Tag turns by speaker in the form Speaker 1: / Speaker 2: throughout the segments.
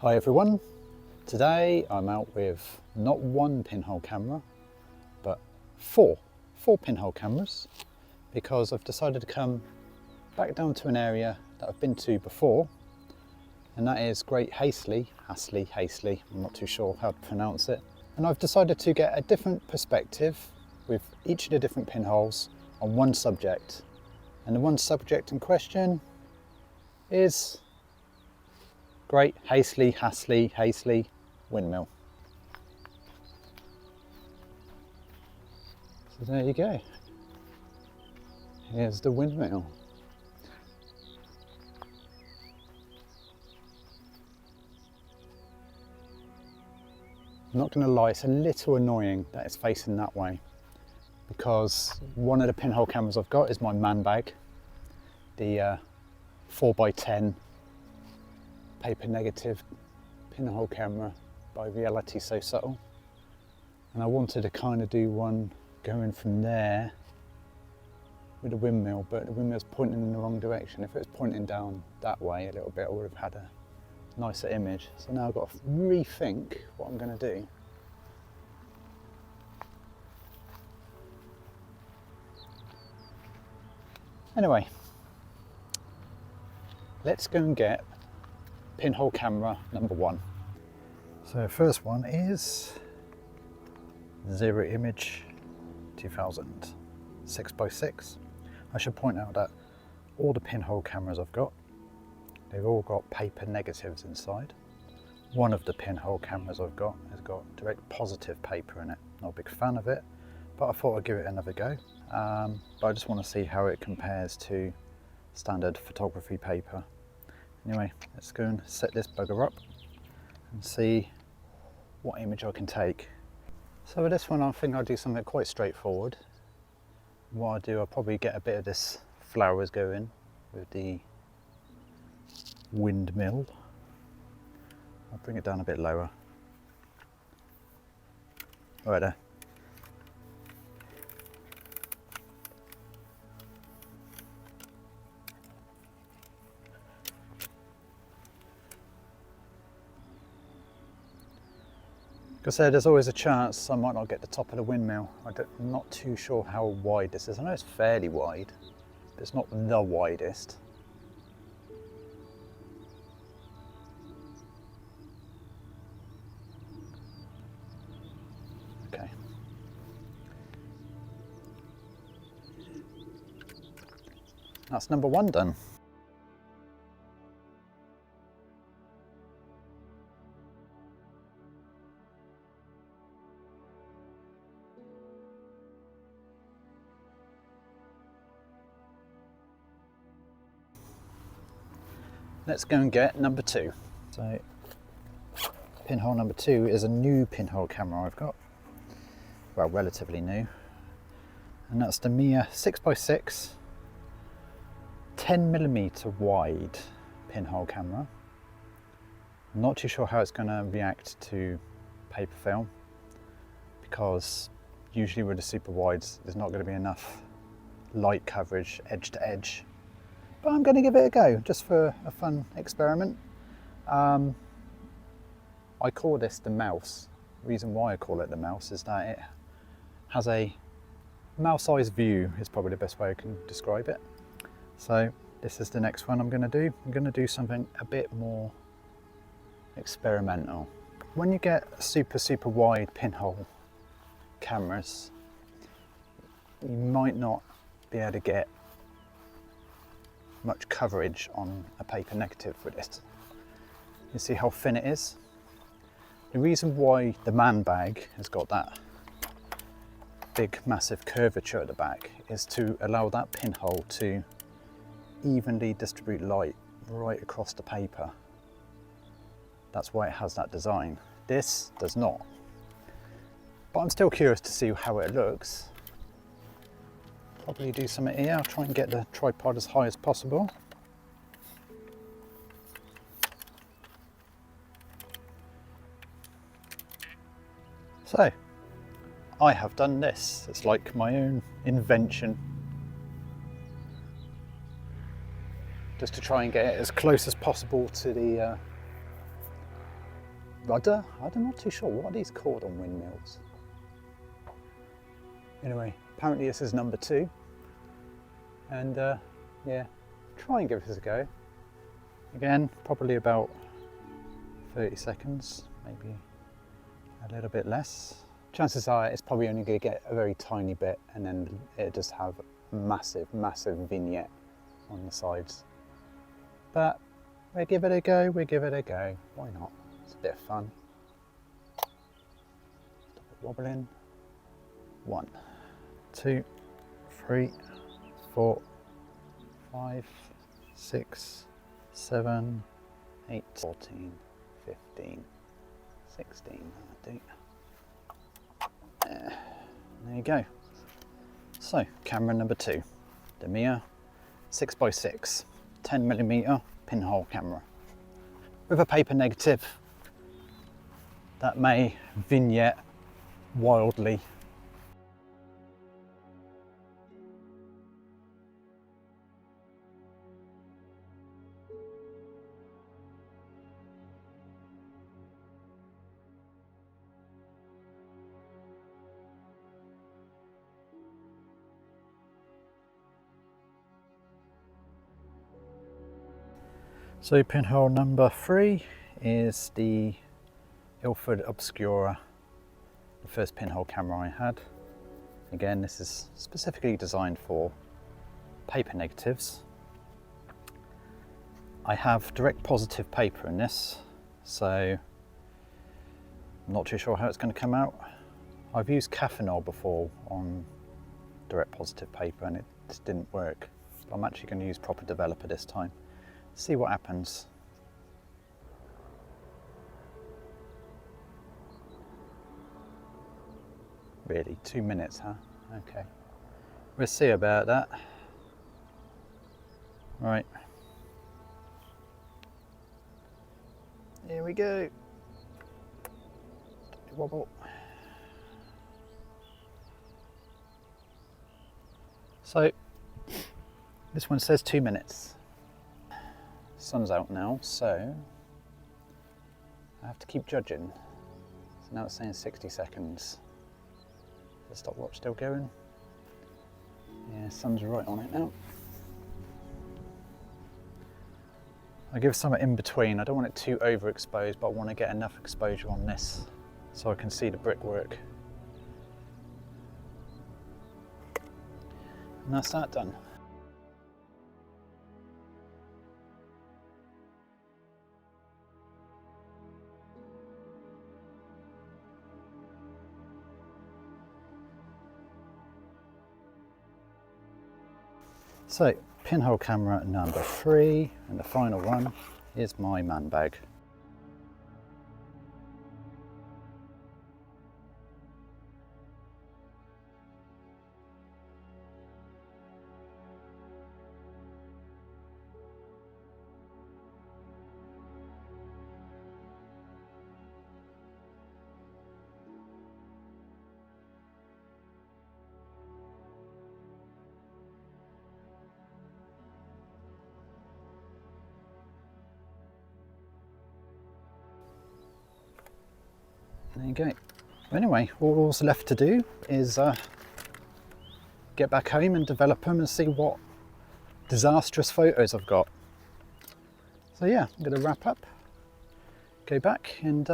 Speaker 1: Hi everyone, today I'm out with not one pinhole camera but four pinhole cameras, because I've decided to come back down to an area that I've been to before, and that is Great Hastley, I'm not too sure how to pronounce it, and I've decided to get a different perspective with each of the different pinholes on one subject, and the one subject in question is Great Hastley windmill. So there you go. Here's the windmill. I'm not going to lie, it's a little annoying that it's facing that way, because one of the pinhole cameras I've got is my man bag, the 4x10 paper negative pinhole camera by Reality So Subtle, and I wanted to kind of do one going from there with the windmill, but the windmill's pointing in the wrong direction. If it was pointing down that way a little bit, I would have had a nicer image. So now I've got to rethink what I'm going to do. Anyway, let's go and get pinhole camera number one. So first one is Zero Image 2000 6x6. I should point out that all the pinhole cameras I've got, they've all got paper negatives inside. One of the pinhole cameras I've got has got direct positive paper in it. Not a big fan of it, but I thought I'd give it another go. But I just want to see how it compares to standard photography paper. Anyway, let's go and set this bugger up and see what image I can take. So with this one, I think I'll do something quite straightforward. What I'll do, I'll probably get a bit of this flowers going with the windmill. I'll bring it down a bit lower. Right there. Like I said, there's always a chance I might not get the top of the windmill. I'm not too sure how wide this is. I know it's fairly wide, but it's not the widest. Okay. That's number one done. Let's go and get number two. So pinhole number two is a new pinhole camera I've got. Well, relatively new. And that's the Mia 6x6 10mm wide pinhole camera. I'm not too sure how it's going to react to paper film, because usually with the super wides there's not going to be enough light coverage edge to edge. But I'm going to give it a go, just for a fun experiment. I call this the mouse. The reason why I call it the mouse is that it has a mouse-sized view, is probably the best way I can describe it. So this is the next one I'm going to do. I'm going to do something a bit more experimental. When you get super wide pinhole cameras, you might not be able to get much coverage on a paper negative with this. You see how thin it is? The reason why the man bag has got that big massive curvature at the back is to allow that pinhole to evenly distribute light right across the paper. That's why it has that design. This does not. But I'm still curious to see how it looks. Probably do something here. I'll try and get the tripod as high as possible. So, I have done this. It's like my own invention. Just to try and get it as close as possible to the rudder. I'm not too sure what are these called on windmills. Anyway, apparently this is number 2, and yeah, try and give this a go. Again, probably about 30 seconds, maybe a little bit less. Chances are it's probably only going to get a very tiny bit, and then it just have a massive vignette on the sides. But we'll give it a go, why not? It's a bit of fun. Stop it wobbling. 1, 2, 3, 4, 5, 6, 7, 8, 14, 15, 16, that'll do. There you go. So, camera number 2, the Mia 6x6 10mm pinhole camera with a paper negative that may vignette wildly. So pinhole number 3 is the Ord Obscura, the first pinhole camera I had. Again, this is specifically designed for paper negatives. I have direct positive paper in this, so I'm not too sure how it's going to come out. I've used Caffeinol before on direct positive paper and it just didn't work. But I'm actually going to use proper developer this time. See what happens. Really, 2 minutes, huh? Okay. We'll see about that. Right. Here we go. Wobble. So, this one says 2 minutes. Sun's out now, so I have to keep judging. So now it's saying 60 seconds. Is the stopwatch still going? Yeah, sun's right on it now. I give some in between. I don't want it too overexposed, but I want to get enough exposure on this so I can see the brickwork. And that's that done. So, pinhole camera number 3, and the final one is my man bag. There you go. Anyway, all's left to do is get back home and develop them and see what disastrous photos I've got. So yeah, I'm going to wrap up, go back and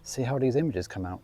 Speaker 1: see how these images come out.